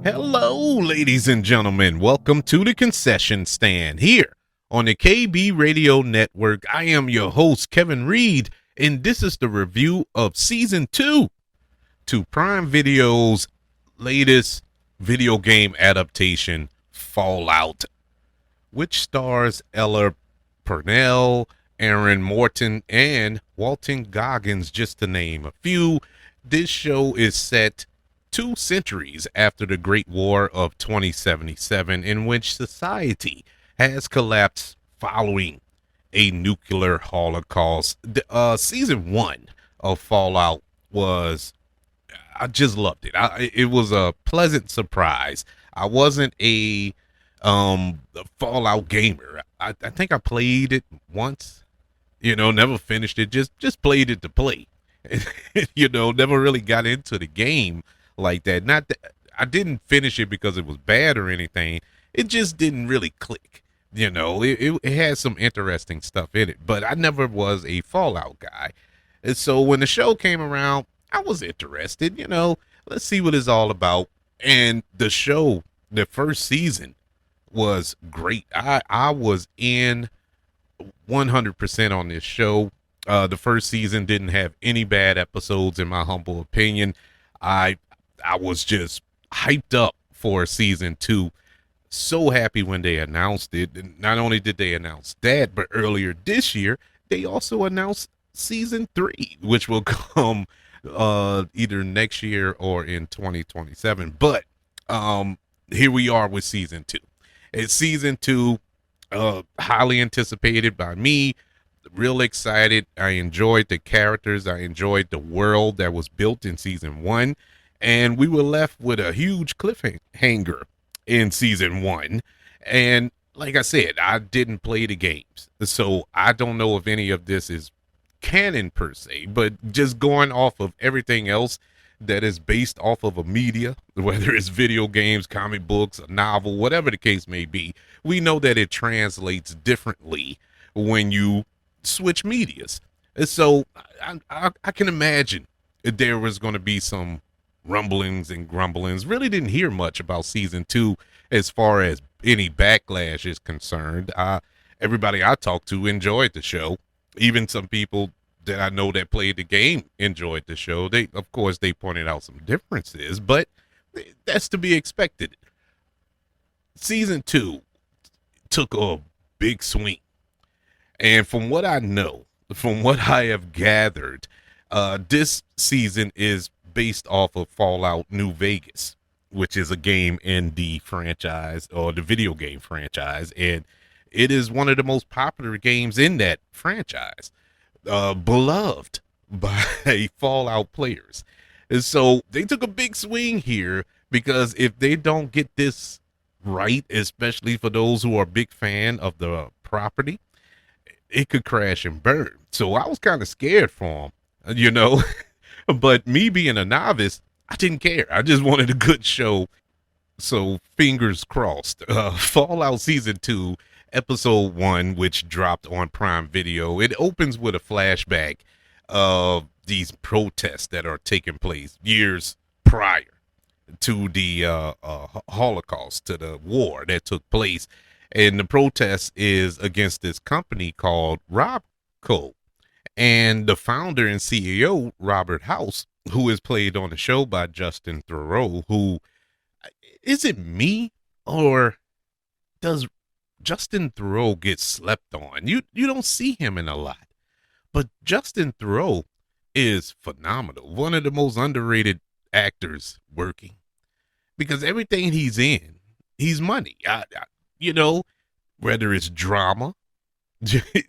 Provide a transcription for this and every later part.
Hello, ladies and gentlemen. Welcome to the concession stand here on the KB Radio Network. I am your host, Kevin Reed, and this is the review of season 2 to Prime Video's latest video game adaptation, Fallout, which stars Ella Purnell, Aaron Morton, and Walton Goggins, just to name a few. This show is set 2 centuries after the Great War of 2077, in which society has collapsed following a nuclear holocaust. Season 1 of Fallout was, I just loved it. It was a pleasant surprise. I wasn't a Fallout gamer. I think I played it once, never finished it, just played it to play. Never really got into the game like that. Not that I didn't finish it because it was bad or anything. It just didn't really click. It had some interesting stuff in it, but I never was a Fallout guy. And so when the show came around, I was interested. Let's see what it's all about. And the show, the first season, was great. I was in 100% on this show. The first season didn't have any bad episodes, in my humble opinion. I was just hyped up for season 2. So happy when they announced it. And not only did they announce that, but earlier this year, they also announced season 3, which will come either next year or in 2027. But here we are with season 2. It's season 2, highly anticipated by me. Real excited. I enjoyed the characters. I enjoyed the world that was built in season 1. And we were left with a huge cliffhanger in season 1. And like I said, I didn't play the games, so I don't know if any of this is canon per se, but just going off of everything else that is based off of a media, whether it's video games, comic books, a novel, whatever the case may be, we know that it translates differently when you switch medias. And so I can imagine there was going to be some rumblings and grumblings. Really didn't hear much about season 2 as far as any backlash is concerned. Everybody I talked to enjoyed the show. Even some people that I know that played the game enjoyed the show. Of course, they pointed out some differences, but that's to be expected. Season 2 took a big swing. And from what I know, from what I have gathered, this season is based off of Fallout New Vegas, which is a game in the franchise, or the video game franchise. And it is one of the most popular games in that franchise, beloved by Fallout players. And so they took a big swing here, because if they don't get this right, especially for those who are a big fan of the property, it could crash and burn. So I was kind of scared for them, But me being a novice, I didn't care. I just wanted a good show. So fingers crossed. Fallout Season 2, Episode 1, which dropped on Prime Video. It opens with a flashback of these protests that are taking place years prior to the Holocaust, to the war that took place. And the protest is against this company called Robco. And the founder and CEO, Robert House, who is played on the show by Justin Theroux, who, is it me, or does Justin Theroux get slept on? You don't see him in a lot, but Justin Theroux is phenomenal. One of the most underrated actors working, because everything he's in, he's money. Whether it's drama,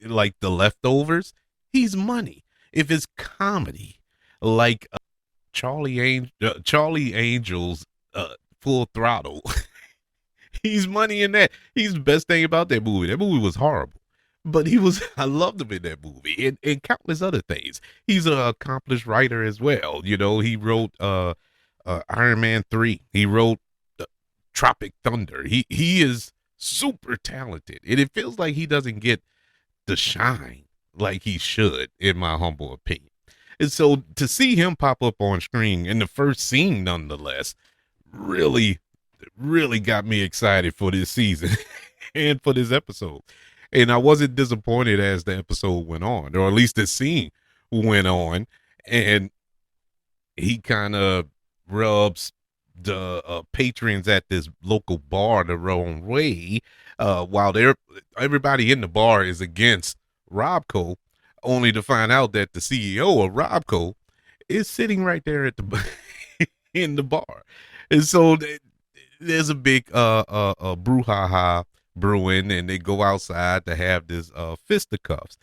like The Leftovers, he's money. If it's comedy, like Charlie Angel's Full Throttle, he's money in that. He's the best thing about that movie. That movie was horrible, but I loved him in that movie, and countless other things. He's an accomplished writer as well. He wrote Iron Man 3. He wrote Tropic Thunder. He is super talented, and it feels like he doesn't get the shine like he should, in my humble opinion. And so to see him pop up on screen in the first scene, nonetheless, really really got me excited for this season and for this episode. And I wasn't disappointed as the episode went on, or at least the scene went on. And he kind of rubs the patrons at this local bar the wrong way, while everybody in the bar is against Robco, only to find out that the CEO of Robco is sitting right there at the in the bar. And so there's a big brouhaha brewing, and they go outside to have this fisticuffs.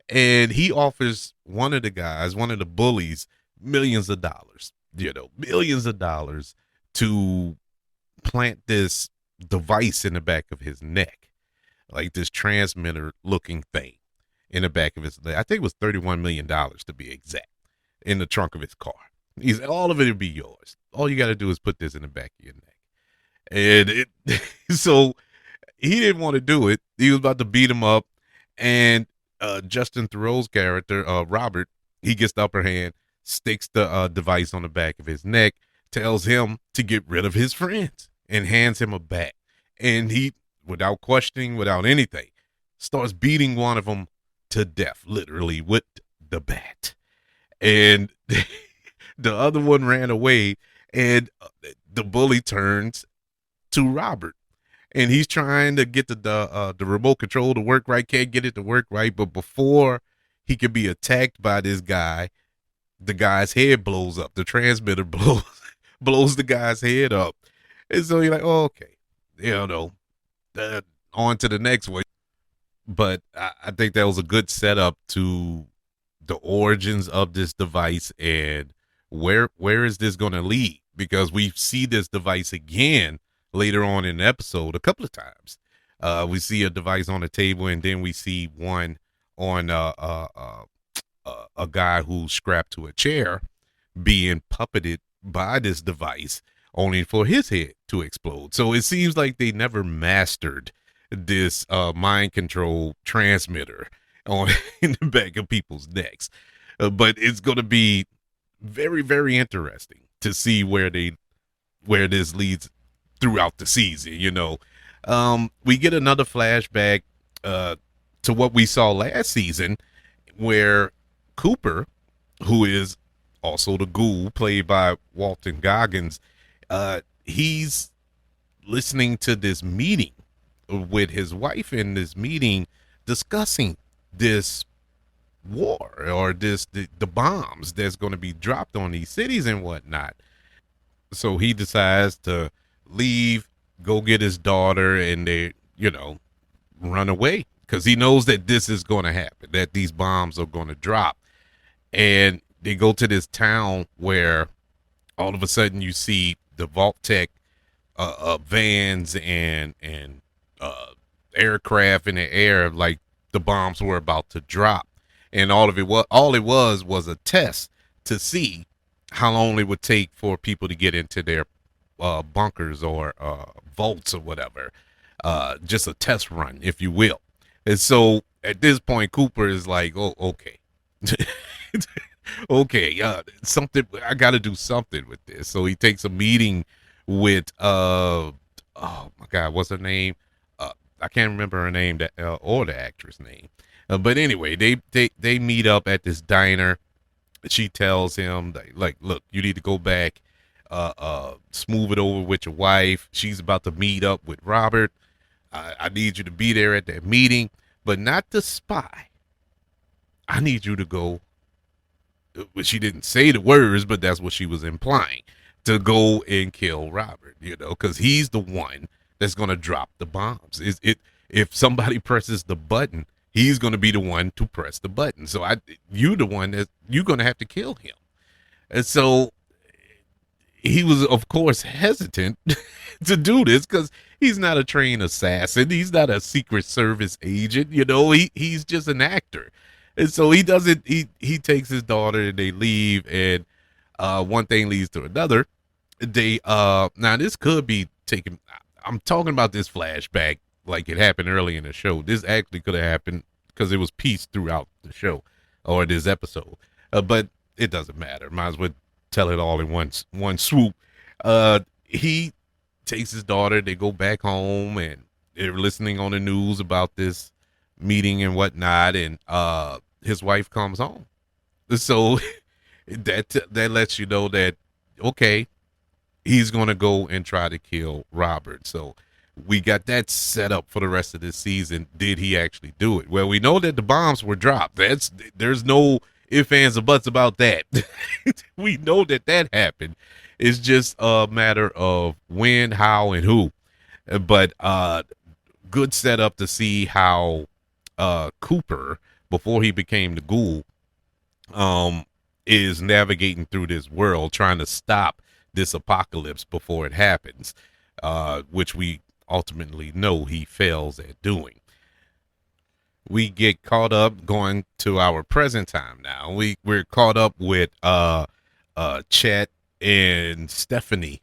And he offers one of the guys, one of the bullies, millions of dollars, millions of dollars to plant this device in the back of his neck, like this transmitter looking thing in the back of his neck. I think it was $31 million to be exact, in the trunk of his car. He's all of it will be yours. All you got to do is put this in the back of your neck. And so he didn't want to do it. He was about to beat him up. And Justin Theroux's character, Robert, he gets the upper hand, sticks the device on the back of his neck, tells him to get rid of his friends, and hands him a bat. And he, without questioning, without anything, starts beating one of them to death, literally, with the bat. And the other one ran away, and the bully turns to Robert. And he's trying to get the remote control to work right, can't get it to work right. But before he could be attacked by this guy, the guy's head blows up. The transmitter blows the guy's head up. And so you're like, oh, okay, on to the next one. But I think that was a good setup to the origins of this device and where is this going to lead? Because we see this device again later on in the episode a couple of times. We see a device on the table, and then we see one on a guy who's strapped to a chair being puppeted by this device, only for his head to explode. So it seems like they never mastered this mind control transmitter on in the back of people's necks. But it's going to be very, very interesting to see where this leads throughout the season. We get another flashback to what we saw last season, where Cooper, who is also the ghoul played by Walton Goggins, he's listening to this meeting with his wife, in this meeting discussing this war, or the bombs that's going to be dropped on these cities and whatnot. So he decides to leave, go get his daughter, and they, run away, because he knows that this is going to happen, that these bombs are going to drop. And they go to this town where all of a sudden you see the Vault-Tec vans and aircraft in the air, like the bombs were about to drop. And all it was a test to see how long it would take for people to get into their bunkers or vaults or whatever. Just a test run, if you will. And so at this point, Cooper is like, oh, okay. Okay, something, I got to do something with this. So he takes a meeting with, oh my God, what's her name? I can't remember her name, or the actress name. But anyway, they meet up at this diner. She tells him, like, look, you need to go back, smooth it over with your wife. She's about to meet up with Robert. I need you to be there at that meeting, but not to spy. I need you to go. She didn't say the words, but that's what she was implying, to go and kill Robert, because he's the one that's going to drop the bombs. If somebody presses the button, he's going to be the one to press the button. So you're the one that you're going to have to kill him. And so he was, of course, hesitant to do this, because he's not a trained assassin. He's not a Secret Service agent. He's just an actor. And so he doesn't, he takes his daughter, and they leave, and one thing leads to another. Now this could be taken, I'm talking about this flashback like it happened early in the show. This actually could have happened because it was pieced throughout the show or this episode. But it doesn't matter. Might as well tell it all in one swoop. He takes his daughter. They go back home, and they're listening on the news about this meeting and whatnot. And his wife comes home. So that lets you know that, okay, he's gonna go and try to kill Robert. So we got that set up for the rest of this season. Did he actually do it? Well, we know that the bombs were dropped. There's no ifs, ands, or buts about that. We know that happened. It's just a matter of when, how, and who. But good setup to see how Cooper, before he became the Ghoul, is navigating through this world, trying to stop this apocalypse before it happens, which we ultimately know he fails at doing. We get caught up going to our present time now. We're caught up with Chet and Stephanie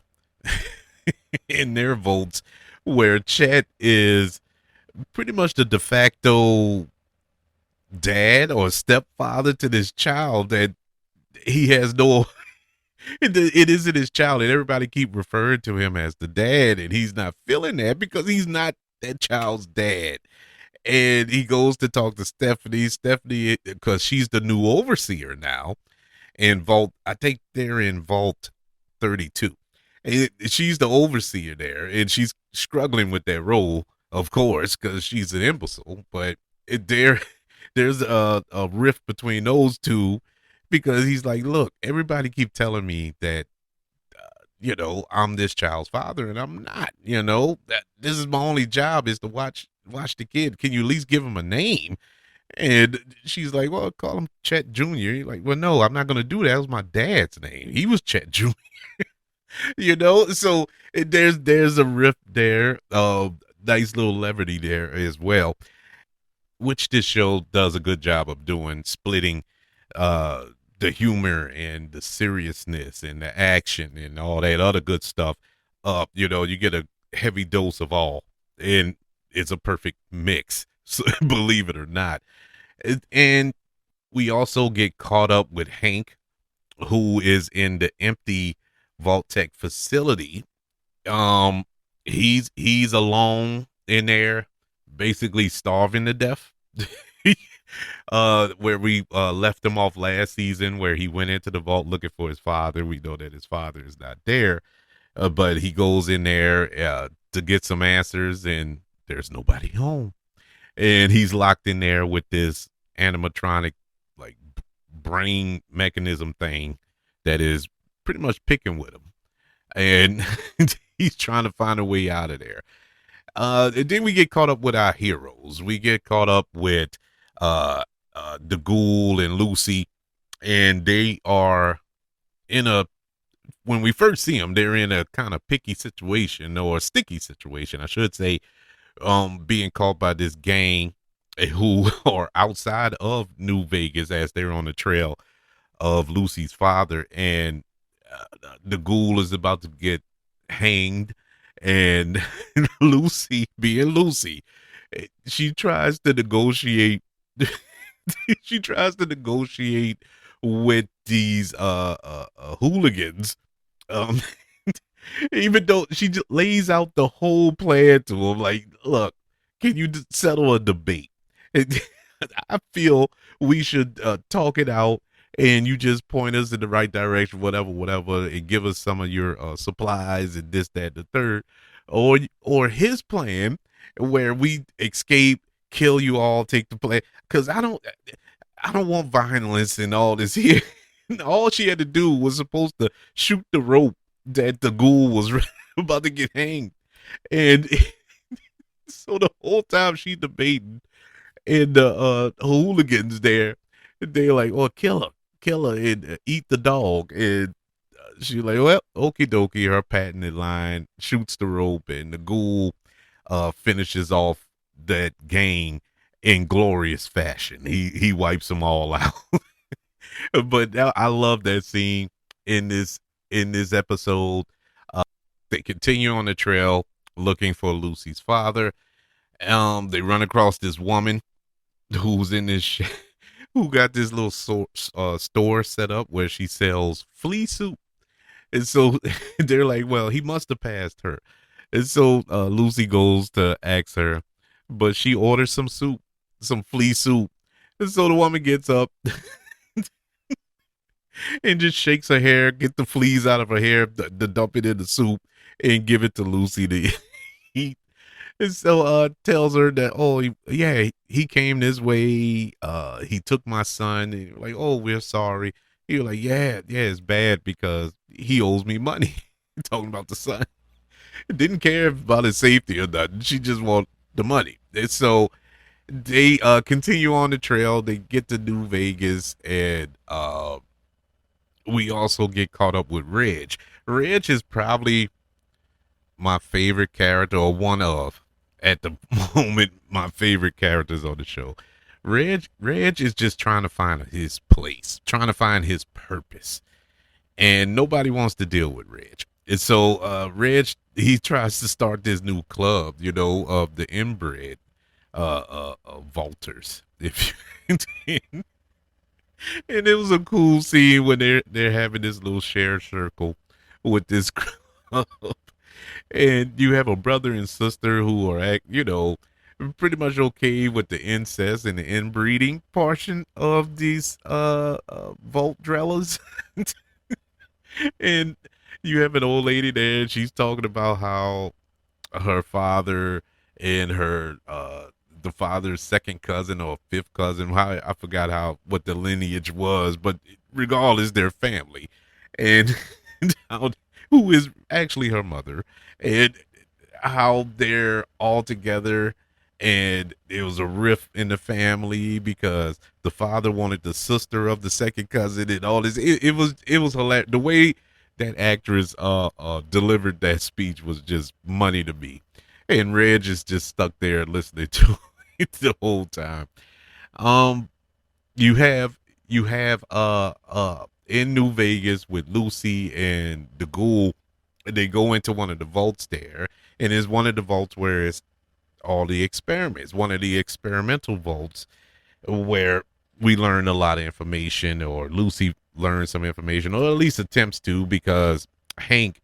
in their votes, where Chet is pretty much the de facto dad or stepfather to this child that he has no it isn't his child, and everybody keep referring to him as the dad, and he's not feeling that because he's not that child's dad. And he goes to talk to Stephanie, because she's the new overseer now in Vault. I think they're in Vault 32. And she's the overseer there, and she's struggling with that role, of course, because she's an imbecile. But there's a rift between those two, because he's like, look, everybody keep telling me that, I'm this child's father, and I'm not. That this is my only job, is to watch the kid. Can you at least give him a name? And she's like, well, call him Chet Jr. You're like, well, no, I'm not going to do that. That was my dad's name. He was Chet Jr. So there's a rift there. Nice little levity there as well, which this show does a good job of doing, splitting the humor and the seriousness and the action and all that other good stuff up. You get a heavy dose of all, and it's a perfect mix, so, believe it or not. And we also get caught up with Hank, who is in the empty Vault-Tec facility. He's alone in there, basically starving to death. Where we left him off last season, where he went into the vault looking for his father. We know that his father is not there, but he goes in there to get some answers, and there's nobody home. And he's locked in there with this animatronic, like, brain mechanism thing that is pretty much picking with him. And he's trying to find a way out of there. And then we get caught up with our heroes. We get caught up with the Ghoul and Lucy, and they are when we first see them, they're in a kind of picky situation, or a sticky situation, I should say, being caught by this gang who are outside of New Vegas, as they're on the trail of Lucy's father, and the Ghoul is about to get hanged, and Lucy, being Lucy, she tries to negotiate. She tries to negotiate with these hooligans, um, even though she just lays out the whole plan to them. Like, look, can you settle a debate? I feel we should talk it out, and you just point us in the right direction, whatever, and give us some of your supplies and this, that, the third, or his plan where we escape, kill you all, take the play. Because I don't want violence and all this here. All she had to do was supposed to shoot the rope that the Ghoul was about to get hanged, and so the whole time she debating, and the hooligans there, they're like, "Oh, kill her, and eat the dog." And she's like, "Well, okie dokie." Her patented line, shoots the rope, and the Ghoul finishes off that gang in glorious fashion. He wipes them all out. But now I love that scene in this episode. They continue on the trail looking for Lucy's father. They run across this woman who's in this who got this little store set up where she sells flea soup. And so they're like, well, he must have passed her. And so Lucy goes to ask her, but she orders some soup, some flea soup. And so the woman gets up and just shakes her hair, get the fleas out of her hair, dump it in the soup, and give it to Lucy to eat. And so tells her that, oh yeah, he came this way. He took my son. And like, oh, we're sorry. He was like, yeah, it's bad because he owes me money. Talking about the son. Didn't care about his safety or nothing. She just want the money. And so they continue on the trail. They get to New Vegas, and we also get caught up with Reg. Reg is probably my favorite character, or one of, at the moment, my favorite characters on the show. Reg is just trying to find his place, trying to find his purpose, and nobody wants to deal with Reg. And so Reg, he tries to start this new club, of the inbred vaulters. If you, and it was a cool scene when they're having this little share circle with this club, and you have a brother and sister who are pretty much okay with the incest and the inbreeding portion of these vault dwellers. And you have an old lady there, and she's talking about how her father and her the father's second cousin or fifth cousin, how I forgot how what the lineage was, but regardless, they're family. And how, who is actually her mother, and how they're all together. And there was a rift in the family because the father wanted the sister of the second cousin and all this. It was hilarious. The way that actress delivered that speech was just money to me. And Reg is just stuck there listening to it the whole time. Um, you have in New Vegas with Lucy and the ghoul. They go into one of the vaults there, and it's one of the vaults where it's all the experiments, one of the experimental vaults where we learn a lot of information, or Lucy learns some information, or at least attempts to, because Hank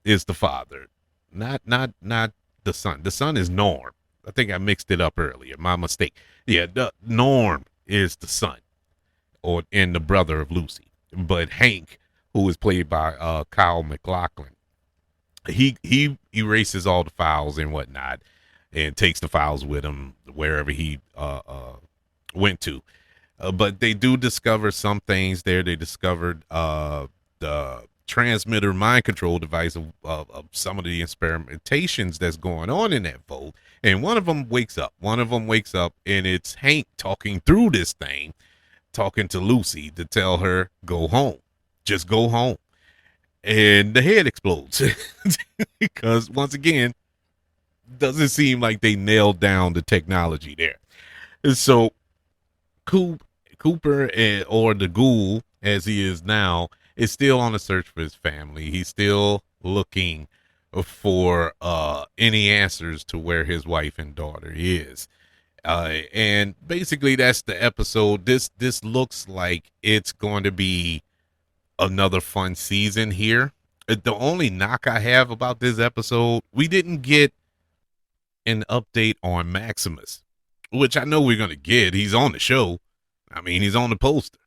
is the father, not the son. The son is Norm. I think I mixed it up earlier. My mistake. Yeah, Norm is the son, and the brother of Lucy. But Hank, who is played by Kyle MacLachlan, he erases all the files and whatnot, and takes the files with him wherever he went to. But they do discover some things there. They discovered the transmitter mind control device of some of the experimentations that's going on in that vault. And one of them wakes up. And it's Hank talking through this thing, talking to Lucy to tell her, go home. Just go home. And the head explodes. Because once again, doesn't seem like they nailed down the technology there. And so Cooper, or the ghoul as he is now, is still on the search for his family. He's still looking for any answers to where his wife and daughter is. And basically that's the episode. This looks like it's going to be another fun season here. The only knock I have about this episode, we didn't get an update on Maximus, which I know we're going to get. He's on the show. I mean, he's on the poster.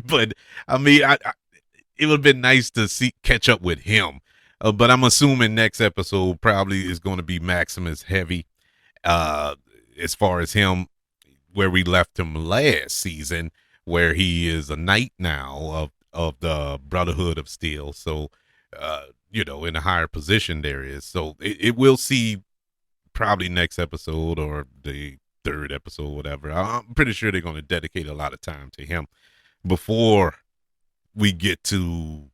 But I mean, it would have been nice to catch up with him. But I'm assuming next episode probably is going to be Maximus heavy. As far as him, where we left him last season, where he is a knight now of the Brotherhood of Steel. So, in a higher position there is. So it will see probably next episode or the third episode, whatever. I'm pretty sure they're going to dedicate a lot of time to him before we get to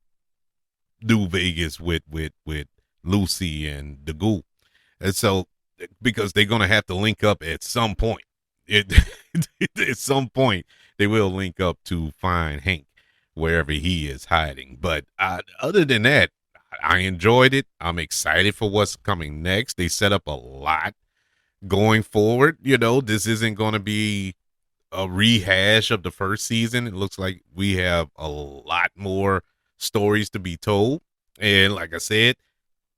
New Vegas with Lucy and the ghoul. And so, because they're going to have to link up at some point. At some point, they will link up to find Hank wherever he is hiding. But other than that, I enjoyed it. I'm excited for what's coming next. They set up a lot going forward. This isn't going to be a rehash of the first season. It looks like we have a lot more stories to be told. And like I said,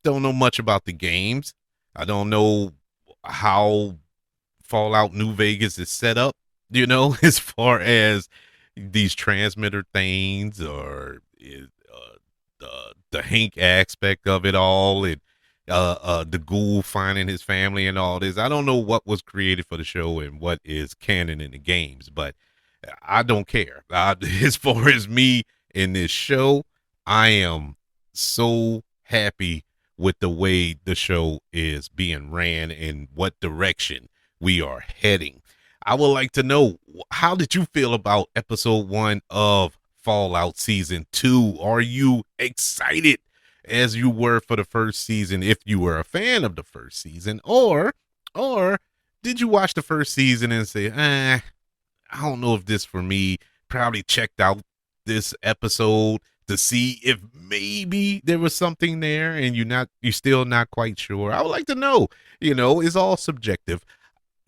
Don't know much about the games. I don't know how Fallout New Vegas is set up, as far as these transmitter things or the Hank aspect of it all, and the ghoul finding his family and all this. I don't know what was created for the show and what is canon in the games, but I don't care. As far as me in this show, I am so happy with the way the show is being ran and what direction we are heading. I would like to know, how did you feel about episode 1 of Fallout season 2? Are you excited as you were for the first season, if you were a fan of the first season, or did you watch the first season and say, I don't know if this for me? Probably checked out this episode to see if maybe there was something there and you're still not quite sure. I would like to know. It's all subjective.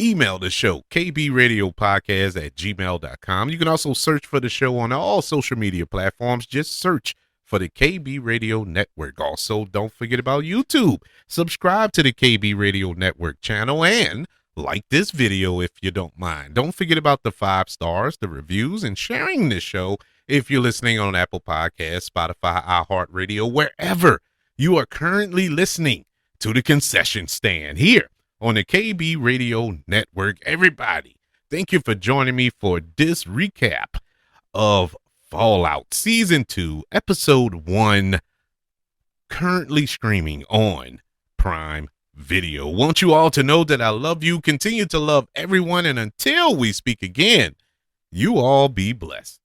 Email the show, kbradiopodcast@gmail.com. You can also search for the show on all social media platforms. Just search for the KB Radio Network. Also, don't forget about YouTube. Subscribe to the KB Radio Network channel and like this video if you don't mind. Don't forget about the 5 stars, the reviews, and sharing this show if you're listening on Apple Podcasts, Spotify, iHeartRadio, wherever you are currently listening to the concession stand here on the KB Radio Network. Everybody, thank you for joining me for this recap of Fallout Season 2, Episode 1, currently streaming on Prime Video. Want you all to know that I love you, continue to love everyone, and until we speak again, you all be blessed.